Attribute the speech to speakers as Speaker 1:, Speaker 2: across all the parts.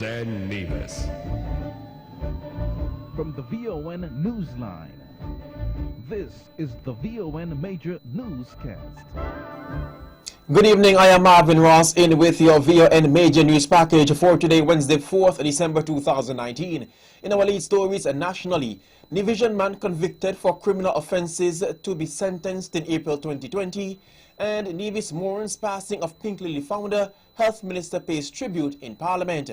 Speaker 1: Dan Nevis.
Speaker 2: From the VON Newsline, this is the VON Major Newscast.
Speaker 3: Good evening, I am Marvin Ross in with your VON Major News Package for today, Wednesday, 4th December 2019. In our lead stories nationally, Nivision man convicted for criminal offences to be sentenced in April 2020, and Nevis mourns passing of Pink Lily founder, Health Minister pays tribute in Parliament.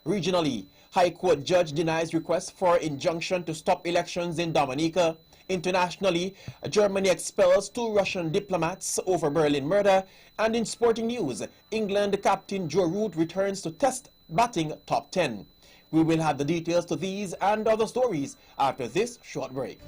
Speaker 3: Regionally, High Court judge denies request for injunction to stop elections in Dominica. Internationally, Germany expels 2 Russian diplomats over Berlin murder. And in sporting news, England captain Joe Root returns to test batting top 10. We will have the details to these and other stories after this short break.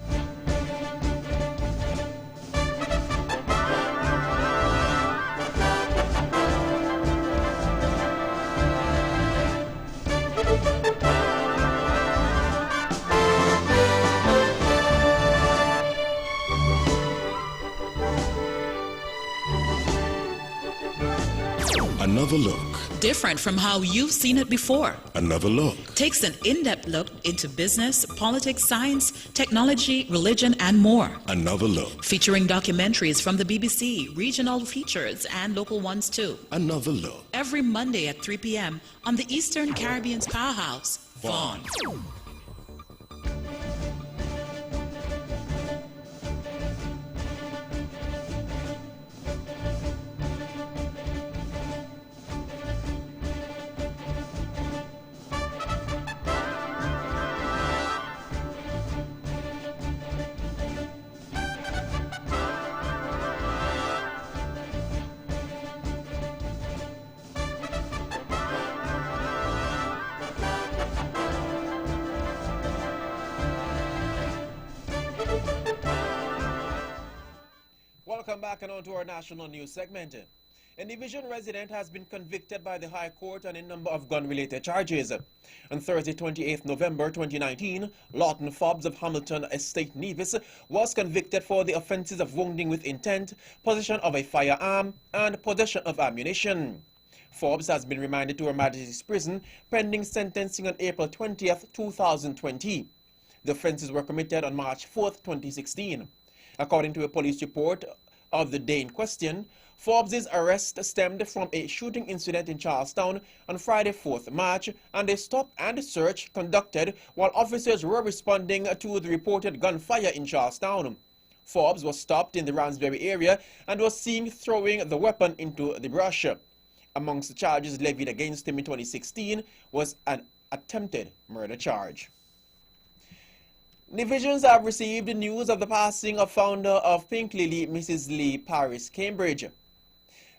Speaker 1: Another look.
Speaker 4: Different from how you've seen it before.
Speaker 1: Another look.
Speaker 4: Takes an in-depth look into business, politics, science, technology, religion, and more.
Speaker 1: Another look.
Speaker 4: Featuring documentaries from the BBC, regional features, and local ones too.
Speaker 1: Another look.
Speaker 4: Every Monday at 3 p.m. on the Eastern Caribbean's powerhouse, Vaughan.
Speaker 3: Welcome back and on to our national news segment. A Nivision resident has been convicted by the High Court on a number of gun-related charges. On Thursday, 28th November 2019, Lawton Forbes of Hamilton Estate, Nevis, was convicted for the offences of wounding with intent, possession of a firearm, and possession of ammunition. Forbes has been remanded to Her Majesty's Prison pending sentencing on April 20th, 2020. The offences were committed on March 4th, 2016. According to a police report of the day in question, Forbes' arrest stemmed from a shooting incident in Charlestown on Friday, 4th March, and a stop and search conducted while officers were responding to the reported gunfire in Charlestown. Forbes was stopped in the Ramsbury area and was seen throwing the weapon into the brush. Amongst the charges levied against him in 2016 was an attempted murder charge. Nivisions have received news of the passing of founder of Pink Lily, Mrs. Lee Paris Cambridge.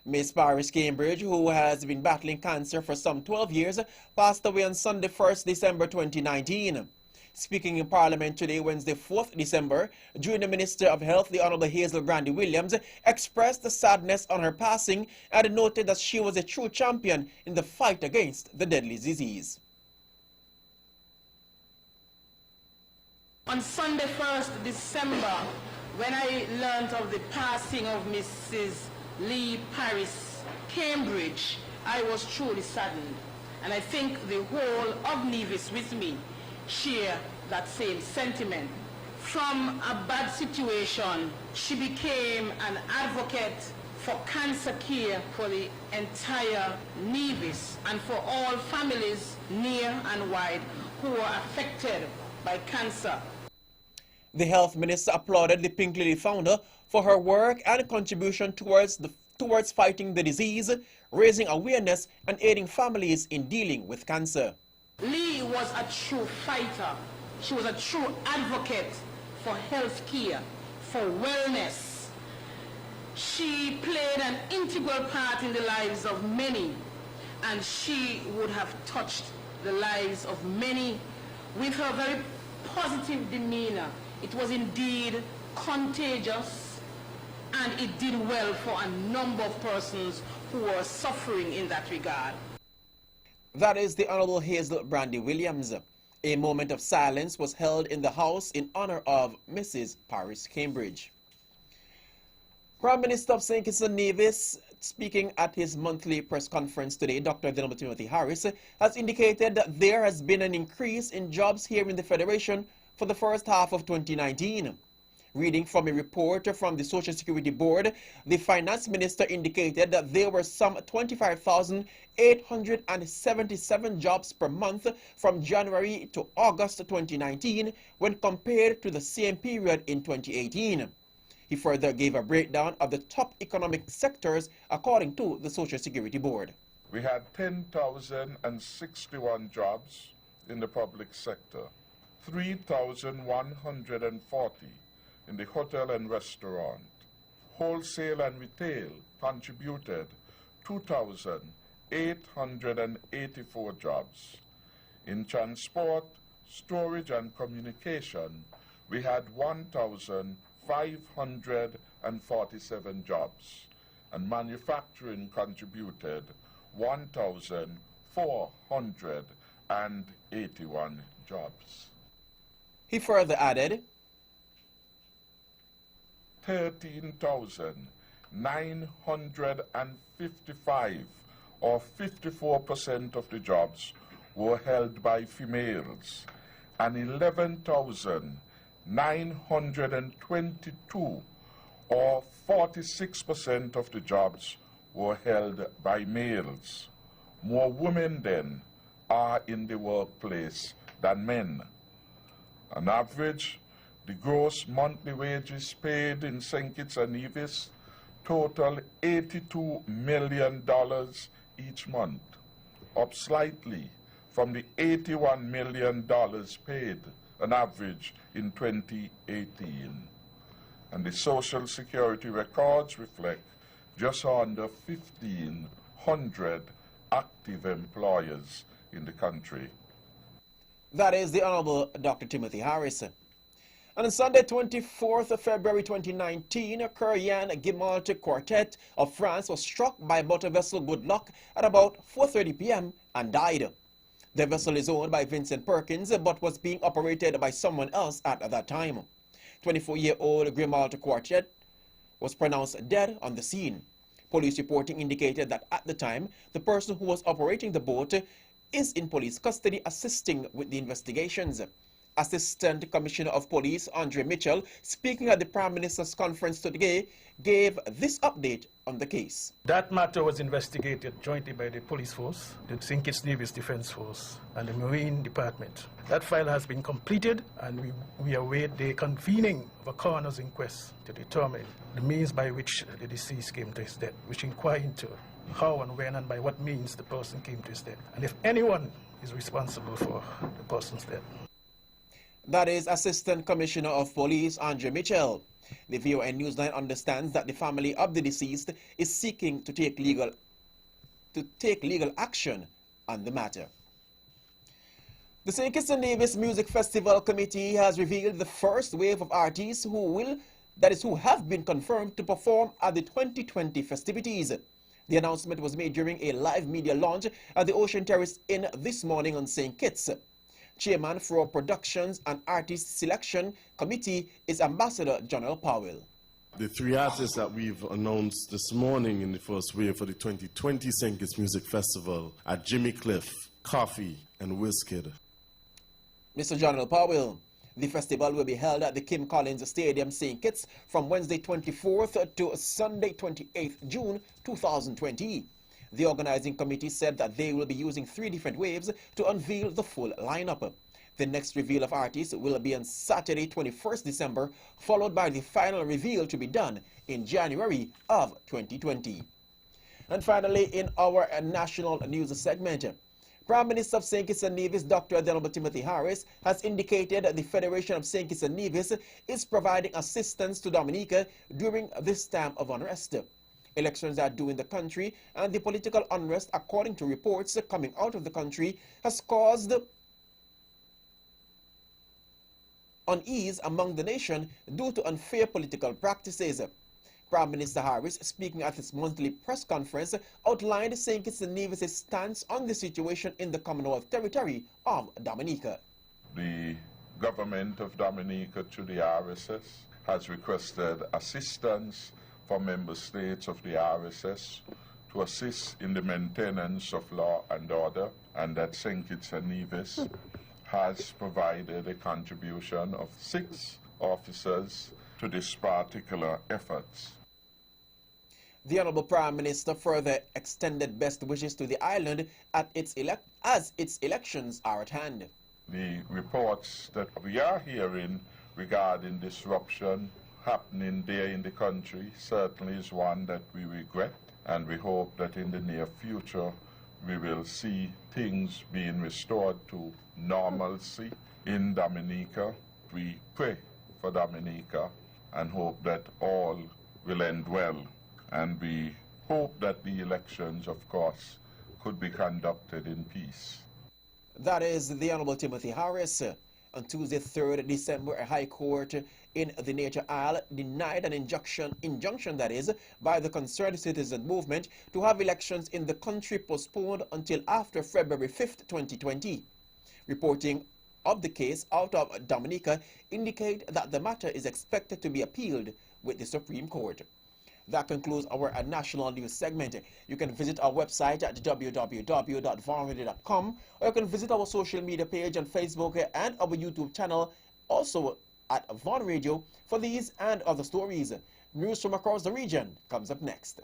Speaker 3: Miss Paris Cambridge, who has been battling cancer for some 12 years, passed away on Sunday, 1st December 2019. Speaking in Parliament today, Wednesday, 4th December, Junior Minister of Health, the Honourable Hazel Brandy Williams, expressed the sadness on her passing and noted that she was a true champion in the fight against the deadly disease.
Speaker 5: On Sunday, 1st December, when I learned of the passing of Mrs. Lee Paris Cambridge, I was truly saddened. And I think the whole of Nevis with me share that same sentiment. From a bad situation, she became an advocate for cancer care for the entire Nevis and for all families near and wide who are affected by cancer.
Speaker 3: The health minister applauded the Pink Lily founder for her work and contribution towards fighting the disease, raising awareness, and aiding families in dealing with cancer.
Speaker 5: Lee was a true fighter. She was a true advocate for health care, for wellness. She played an integral part in the lives of many, and she would have touched the lives of many with her very positive demeanor. It was indeed contagious, and it did well for a number of persons who were suffering in that regard.
Speaker 3: That is the Honourable Hazel Brandy Williams. A moment of silence was held in the House in honor of Mrs. Paris Cambridge. Prime Minister of St. Kitts and Nevis, speaking at his monthly press conference today, Dr. Venerable Timothy Harris has indicated that there has been an increase in jobs here in the Federation for the first half of 2019. Reading from a report from the Social Security Board, the Finance Minister indicated that there were some 25,877 jobs per month from January to August 2019 when compared to the same period in 2018. He further gave a breakdown of the top economic sectors according to the Social Security Board.
Speaker 6: We had 10,061 jobs in the public sector, 3,140 in the hotel and restaurant. Wholesale and retail contributed 2,884 jobs. In transport, storage and communication, we had 1,547 jobs, and manufacturing contributed 1,481 jobs.
Speaker 3: He further added,
Speaker 6: 13,955 or 54% of the jobs were held by females, and 11,922 or 46% of the jobs were held by males. More women then are in the workplace than men. On average, the gross monthly wages paid in St. Kitts and Nevis total $82 million each month, up slightly from the $81 million paid on average in 2018. And the Social Security records reflect just under 1,500 active employers in the country.
Speaker 3: that is the Honorable Dr. Timothy Harris. And on Sunday, 24th of February 2019, a Korean Guimalt quartet of France was struck by motor vessel Good Luck at about 4:30 p.m. and died. The vessel is owned by Vincent Perkins, but was being operated by someone else at that time. 24-year-old Guimalt quartet was pronounced dead on the scene. Police reporting indicated that at the time, the person who was operating the boat is in police custody assisting with the investigations. Assistant Commissioner of Police Andre Mitchell, speaking at the Prime Minister's conference today, gave this update on the case.
Speaker 7: That matter was investigated jointly by the police force, the St. Kitts Nevis Defense Force, and the Marine Department. That file has been completed, and we await the convening of a coroner's inquest to determine the means by which the deceased came to his death, which inquire into how and when and by what means the person came to his death, and if anyone is responsible for the person's death.
Speaker 3: That is Assistant Commissioner of Police Andre Mitchell. The VON Newsline understands that the family of the deceased is seeking to take legal action on the matter. The St. Kitts and Nevis Music Festival Committee has revealed the first wave of artists who have been confirmed to perform at the 2020 festivities. The announcement was made during a live media launch at the Ocean Terrace Inn this morning on St. Kitts. Chairman for Productions and Artist Selection Committee is Ambassador General Powell.
Speaker 8: The three artists that we've announced this morning in the first wave for the 2020 St. Kitts Music Festival are Jimmy Cliff, Coffee, and Wizkid.
Speaker 3: Mr. General Powell, the festival will be held at the Kim Collins Stadium, St. Kitts, from Wednesday 24th to Sunday 28th June 2020. The organizing committee said that they will be using 3 different waves to unveil the full lineup. The next reveal of artists will be on Saturday 21st December, followed by the final reveal to be done in January of 2020. And finally, in our national news segment, Prime Minister of St. Kitts and Nevis, Dr. Venerable Timothy Harris, has indicated that the Federation of St. Kitts and Nevis is providing assistance to Dominica during this time of unrest. Elections are due in the country, and the political unrest, according to reports coming out of the country, has caused unease among the nation due to unfair political practices. Prime Minister Harris, speaking at his monthly press conference, outlined St. Kitts and Nevis' stance on the situation in the Commonwealth Territory of Dominica.
Speaker 6: The government of Dominica, through the RSS, has requested assistance for member states of the RSS to assist in the maintenance of law and order, and that St. Kitts and Nevis has provided a contribution of 6 officers to this particular efforts.
Speaker 3: The Honorable Prime Minister further extended best wishes to the island as its elections are at hand.
Speaker 6: The reports that we are hearing regarding disruption happening there in the country certainly is one that we regret, and we hope that in the near future we will see things being restored to normalcy in Dominica. We pray for Dominica and hope that all will end well. And we hope that the elections, of course, could be conducted in peace.
Speaker 3: That is the Honorable Timothy Harris. On Tuesday, 3rd December, a High Court in the Nature Isle denied an injunction that is, by the Concerned Citizen Movement to have elections in the country postponed until after February 5th, 2020. Reporting of the case out of Dominica indicate that the matter is expected to be appealed with the Supreme Court. That concludes our national news segment. You can visit our website at www.vaunradio.com, or you can visit our social media page on Facebook and our YouTube channel, also at Vaun Radio, for these and other stories. News from across the region comes up next.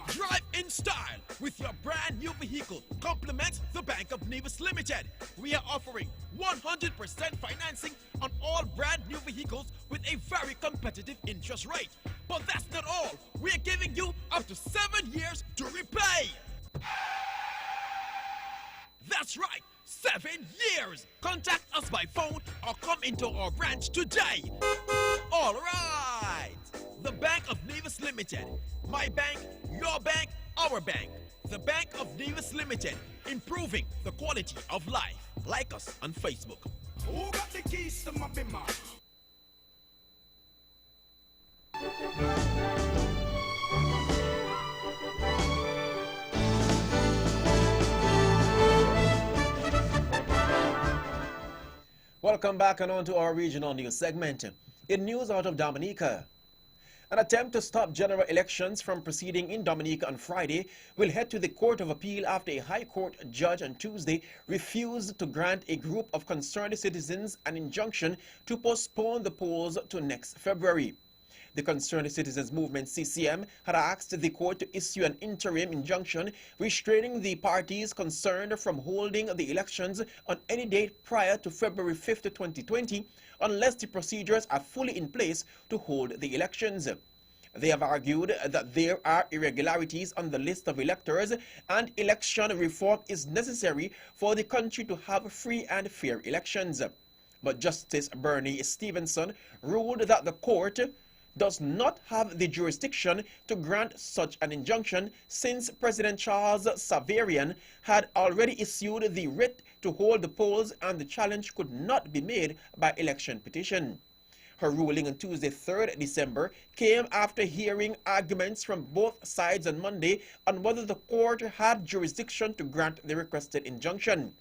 Speaker 9: Drive in style with your brand new vehicle. Compliments the Bank of Nevis Limited. We are offering 100% financing on all brand new vehicles with a very competitive interest rate. But that's not all. We are giving you up to 7 years to repay. That's right, 7 years. Contact us by phone or come into our branch today. All right. The Bank of Nevis Limited. My bank, your bank, our bank. The Bank of Nevis Limited. Improving the quality of life. Like us on Facebook.
Speaker 10: Who got the keys to my bimmer?
Speaker 3: Welcome back and on to our regional news segment. In news out of Dominica, an attempt to stop general elections from proceeding in Dominica on Friday will head to the Court of Appeal after a High Court judge on Tuesday refused to grant a group of concerned citizens an injunction to postpone the polls to next February. The Concerned Citizens Movement, CCM, had asked the court to issue an interim injunction restraining the parties concerned from holding the elections on any date prior to February 5th, 2020, unless the procedures are fully in place to hold the elections. They have argued that there are irregularities on the list of electors and election reform is necessary for the country to have free and fair elections. But Justice Bernie Stevenson ruled that the court does not have the jurisdiction to grant such an injunction since President Charles Savarian had already issued the writ to hold the polls and the challenge could not be made by election petition. Her ruling on Tuesday, 3rd December, came after hearing arguments from both sides on Monday on whether the court had jurisdiction to grant the requested injunction.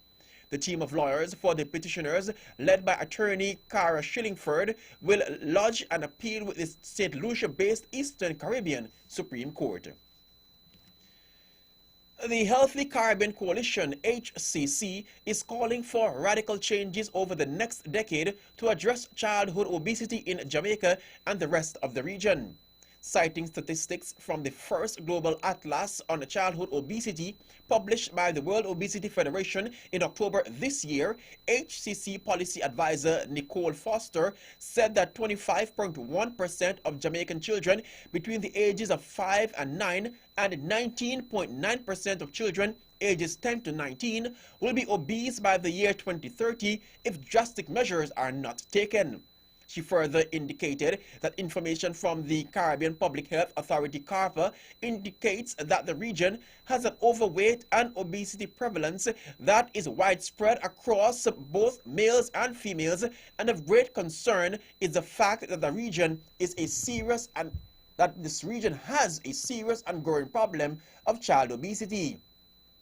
Speaker 3: The team of lawyers for the petitioners, led by attorney Cara Shillingford, will lodge an appeal with the St. Lucia-based Eastern Caribbean Supreme Court. The Healthy Caribbean Coalition, HCC, is calling for radical changes over the next decade to address childhood obesity in Jamaica and the rest of the region. citing statistics from the first global atlas on childhood obesity published by the World Obesity Federation in October this year. HCC policy advisor Nicole Foster said that 25.1% of Jamaican children between the ages of 5 and 9 and 19.9% of children ages 10 to 19 will be obese by the year 2030 if drastic measures are not taken. She further indicated that information from the Caribbean Public Health Authority CARPA indicates that the region has an overweight and obesity prevalence that is widespread across both males and females, and of great concern is the fact that this region has a serious and growing problem of child obesity.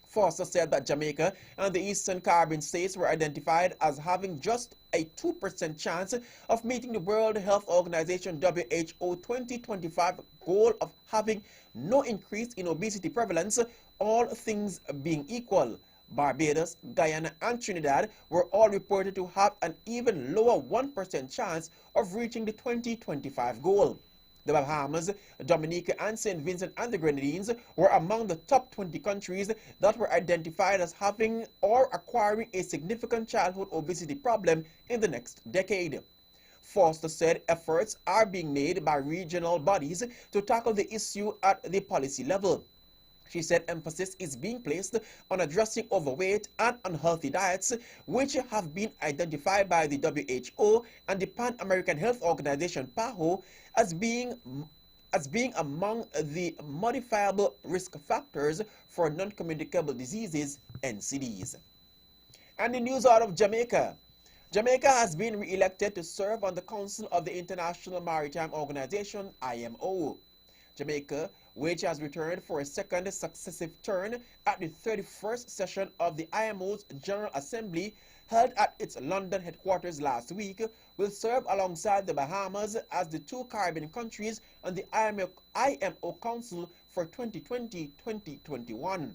Speaker 3: Foster said that Jamaica and the Eastern Caribbean states were identified as having just a 2% chance of meeting the World Health Organization WHO 2025 goal of having no increase in obesity prevalence, all things being equal. Barbados, Guyana, and Trinidad were all reported to have an even lower 1% chance of reaching the 2025 goal. The Bahamas, Dominica, and St. Vincent and the Grenadines were among the top 20 countries that were identified as having or acquiring a significant childhood obesity problem in the next decade. Foster said efforts are being made by regional bodies to tackle the issue at the policy level. She said emphasis is being placed on addressing overweight and unhealthy diets, which have been identified by the WHO and the Pan American Health Organization PAHO as being among the modifiable risk factors for non-communicable diseases, NCDs. And the news out of Jamaica. Jamaica has been re-elected to serve on the Council of the International Maritime Organization, IMO. Jamaica, which has returned for a second successive turn at the 31st session of the IMO's General Assembly held at its London headquarters last week, will serve alongside the Bahamas as the two Caribbean countries on the IMO Council for 2020-2021.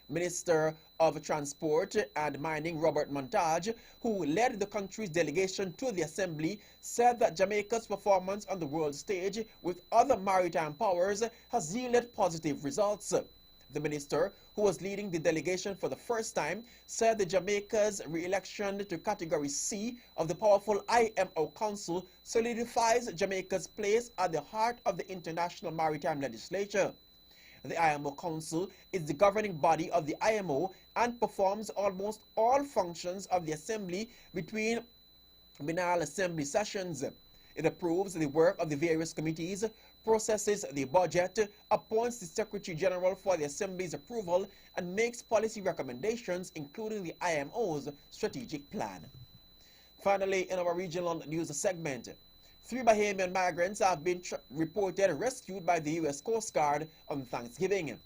Speaker 3: Minister of Transport and Mining Robert Montage, who led the country's delegation to the Assembly, said that Jamaica's performance on the world stage with other maritime powers has yielded positive results. The minister, who was leading the delegation for the first time, said that Jamaica's re-election to Category C of the powerful IMO Council solidifies Jamaica's place at the heart of the international maritime legislature. The IMO Council is the governing body of the IMO and performs almost all functions of the Assembly between biennial Assembly sessions. It approves the work of the various committees, processes the budget, appoints the Secretary General for the Assembly's approval, and makes policy recommendations, including the IMO's strategic plan. Finally, in our regional news segment, 3 Bahamian migrants have been reported rescued by the U.S. Coast Guard on Thanksgiving.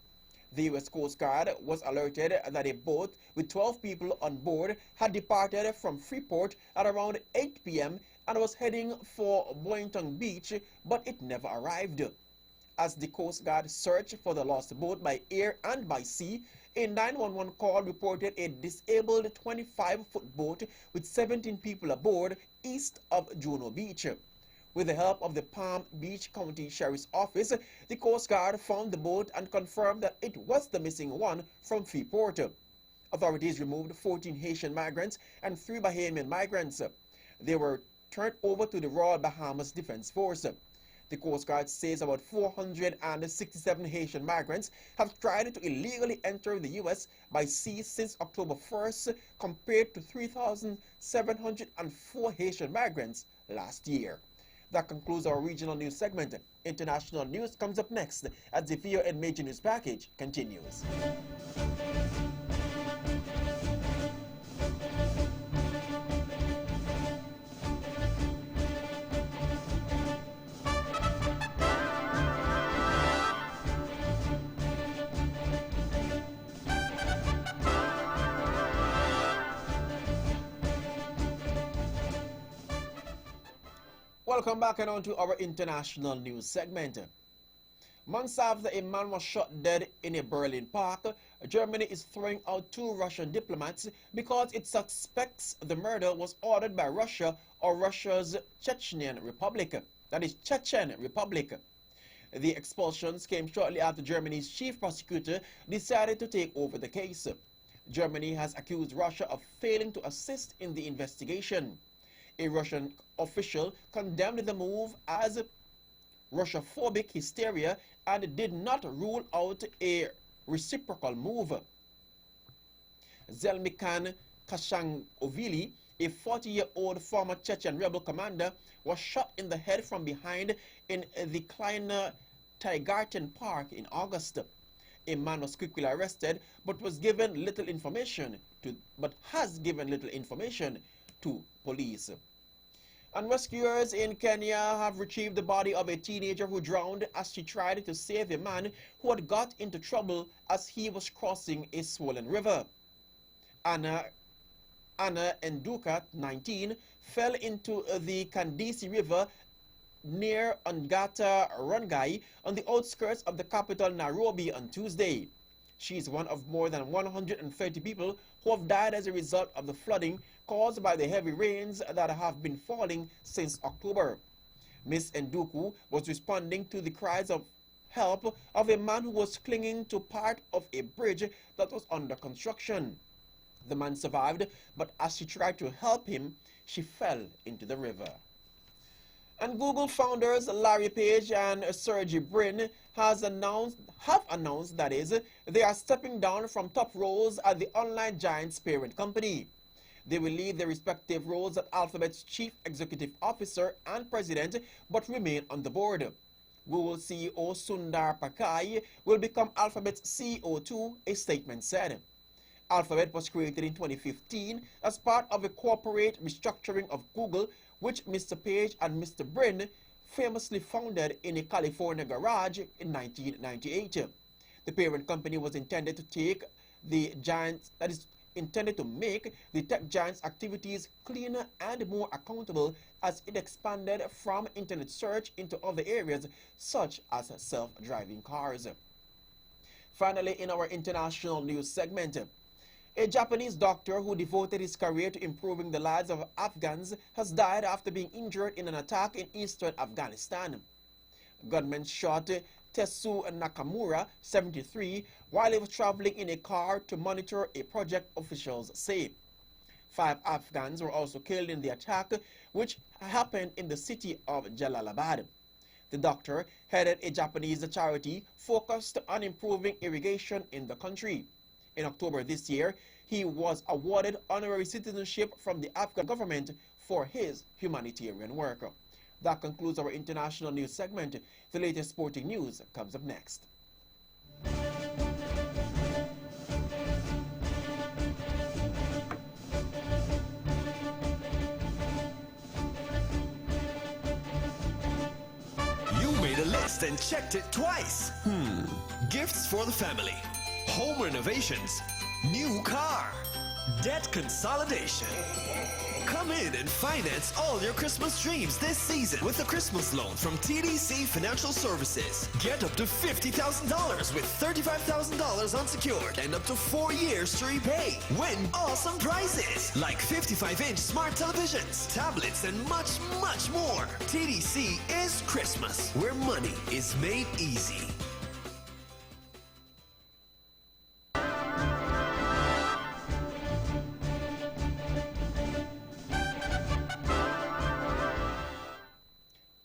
Speaker 3: The U.S. Coast Guard was alerted that a boat with 12 people on board had departed from Freeport at around 8 p.m. and was heading for Boynton Beach, but it never arrived. As the Coast Guard searched for the lost boat by air and by sea, a 911 call reported a disabled 25-foot boat with 17 people aboard east of Juno Beach. With the help of the Palm Beach County Sheriff's Office, the Coast Guard found the boat and confirmed that it was the missing one from Freeport. Authorities removed 14 Haitian migrants and 3 Bahamian migrants. They were turned over to the Royal Bahamas Defense Force. The Coast Guard says about 467 Haitian migrants have tried to illegally enter the U.S. by sea since October 1st, compared to 3,704 Haitian migrants last year. That concludes our regional news segment. International news comes up next as the VON Major News Package continues. Welcome back and on to our international news segment. Months after a man was shot dead in a Berlin park, Germany is throwing out 2 Russian diplomats because it suspects the murder was ordered by Russia or Russia's Chechen Republic. That is Chechen Republic. The expulsions came shortly after Germany's chief prosecutor decided to take over the case. Germany has accused Russia of failing to assist in the investigation. A Russian official condemned the move as Russophobic hysteria and did not rule out a reciprocal move. Zelmikan Kashangovili, a 40-year-old former Chechen rebel commander, was shot in the head from behind in the Kleiner Tiergarten Park in August. A man was quickly arrested, but has given little information to police. And rescuers in Kenya have retrieved the body of a teenager who drowned as she tried to save a man who had got into trouble as he was crossing a swollen river. Anna Enduka, 19, fell into the Kandisi River near Ongata Rongai on the outskirts of the capital Nairobi on Tuesday. She is one of more than 130 people who have died as a result of the flooding caused by the heavy rains that have been falling since October. Miss Enduku was responding to the cries of help of a man who was clinging to part of a bridge that was under construction. The man survived, but as she tried to help him, she fell into the river. And Google founders Larry Page and Sergey Brin have announced that they are stepping down from top roles at the online giant's parent company. They will leave their respective roles at Alphabet's chief executive officer and president, but remain on the board. Google CEO Sundar Pichai will become Alphabet's CEO too, a statement said. Alphabet was created in 2015 as part of a corporate restructuring of Google, which Mr. Page and Mr. Brin famously founded in a California garage in 1998. The parent company was intended to make the tech giant's activities cleaner and more accountable as it expanded from internet search into other areas such as self-driving cars. Finally, in our international news segment, a Japanese doctor who devoted his career to improving the lives of Afghans has died after being injured in an attack in eastern Afghanistan. Gunmen shot Tetsu Nakamura, 73, while he was traveling in a car to monitor a project, officials say. 5 Afghans were also killed in the attack, which happened in the city of Jalalabad. The doctor headed a Japanese charity focused on improving irrigation in the country. In October this year, he was awarded honorary citizenship from the Afghan government for his humanitarian work. That concludes our international news segment. The latest sporting news comes up next.
Speaker 9: You made a list and checked it twice. Gifts for the family, home renovations, new car, debt consolidation. Come in and finance all your Christmas dreams this season with a Christmas loan from TDC Financial Services. Get up to $50,000 with $35,000 unsecured and up to 4 years to repay. Win awesome prizes like 55-inch smart televisions, tablets, and much, much more. TDC is Christmas, where money is made easy.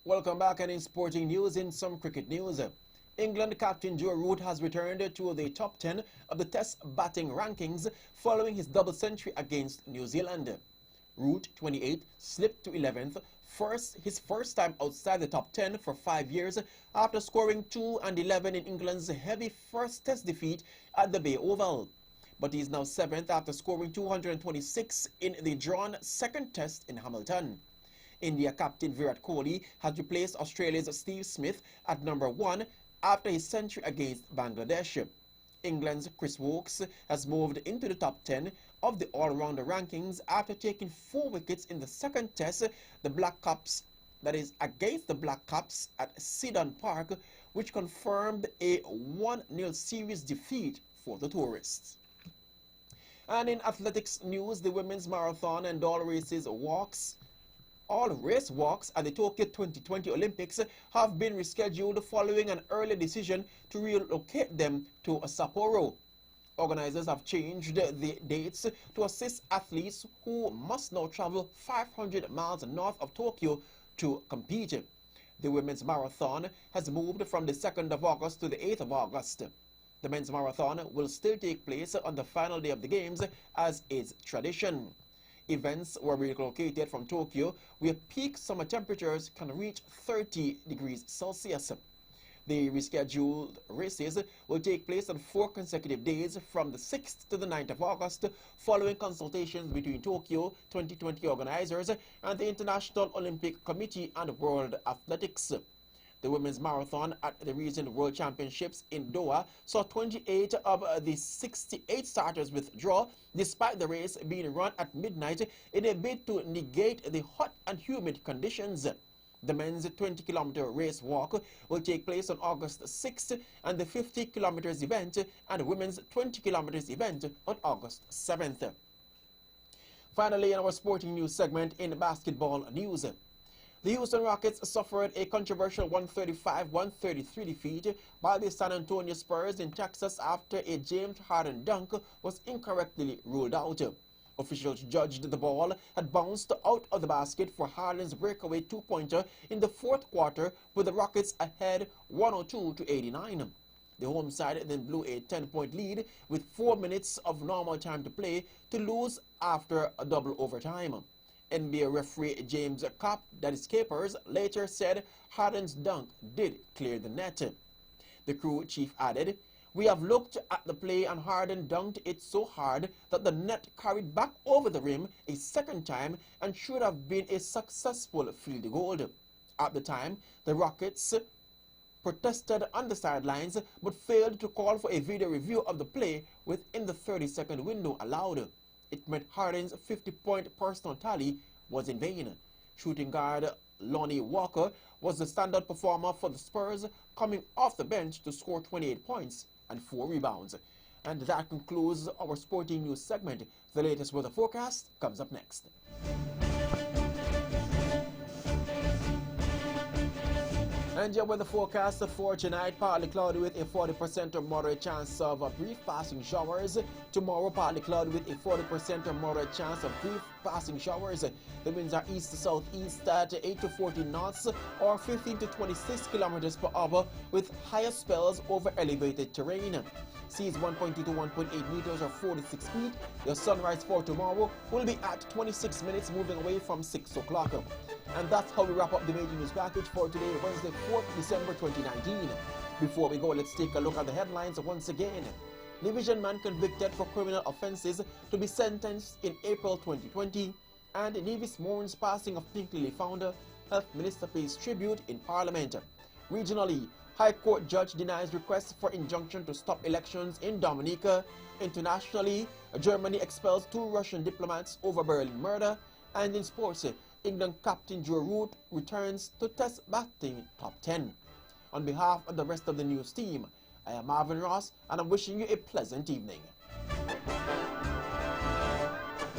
Speaker 3: Welcome back, and in sporting news, in some cricket news, England captain Joe Root has returned to the top 10 of the Test batting rankings following his double century against New Zealand. Root, 28, slipped to 11th, his first time outside the top 10 for 5 years after scoring 2 and 11 in England's heavy first Test defeat at the Bay Oval. But he is now 7th after scoring 226 in the drawn second Test in Hamilton. India captain Virat Kohli has replaced Australia's Steve Smith at number 1 after his century against Bangladesh. England's Chris Woakes has moved into the top 10 of the all-rounder rankings after taking 4 wickets in the second Test, against the Black Caps at Sidon Park, which confirmed a 1-0 series defeat for the tourists. And in athletics news, the women's marathon and all races walks All race walks at the Tokyo 2020 Olympics have been rescheduled following an early decision to relocate them to Sapporo. Organizers have changed the dates to assist athletes who must now travel 500 miles north of Tokyo to compete. The women's marathon has moved from the 2nd of August to the 8th of August. The men's marathon will still take place on the final day of the Games, as is tradition. Events were relocated from Tokyo, where peak summer temperatures can reach 30 degrees Celsius. The rescheduled races will take place on 4 consecutive days from the 6th to the 9th of August, following consultations between Tokyo 2020 organizers and the International Olympic Committee and World Athletics. The women's marathon at the recent World Championships in Doha saw 28 of the 68 starters withdraw, despite the race being run at midnight in a bid to negate the hot and humid conditions. The men's 20-kilometer race walk will take place on August 6th, and the 50 kilometers event and the women's 20 kilometers event on August 7th. Finally, in our sporting news segment in basketball news, the Houston Rockets suffered a controversial 135-133 defeat by the San Antonio Spurs in Texas after a James Harden dunk was incorrectly ruled out. Officials judged the ball had bounced out of the basket for Harden's breakaway two-pointer in the fourth quarter, with the Rockets ahead 102-89. The home side then blew a 10-point lead with 4 minutes of normal time to play to lose after a double overtime. NBA referee James Kopp, that is Capers, later said Harden's dunk did clear the net. The crew chief added, "We have looked at the play and Harden dunked it so hard that the net carried back over the rim a second time and should have been a successful field goal." At the time, the Rockets protested on the sidelines but failed to call for a video review of the play within the 30-second window allowed. It meant Harden's 50-point personal tally was in vain. Shooting guard Lonnie Walker was the standout performer for the Spurs, coming off the bench to score 28 points and 4 rebounds. And that concludes our sporting news segment. The latest weather forecast comes up next. And your weather forecast for tonight: partly cloudy with a 40% or moderate chance of brief passing showers. Tomorrow, partly cloudy with a 40% or moderate chance of brief passing showers. The winds are east to southeast at 8 to 14 knots or 15 to 26 kilometers per hour, with higher spells over elevated terrain. Seas 1.2 to 1.8 meters or 46 feet. The sunrise for tomorrow will be at 26 minutes, moving away from 6 o'clock. And that's how we wrap up the major news package for today, Wednesday, 4th December 2019. Before we go, let's take a look at the headlines once again. Division man convicted for criminal offenses to be sentenced in April 2020. And Nevis mourns passing of Pink Lily founder. Health Minister pays tribute in Parliament. Regionally, High Court judge denies request for injunction to stop elections in Dominica. Internationally, Germany expels 2 Russian diplomats over Berlin murder. And in sports, England captain Joe Root returns to Test batting top 10. On behalf of the rest of the news team, I am Marvin Ross, and I'm wishing you a pleasant evening.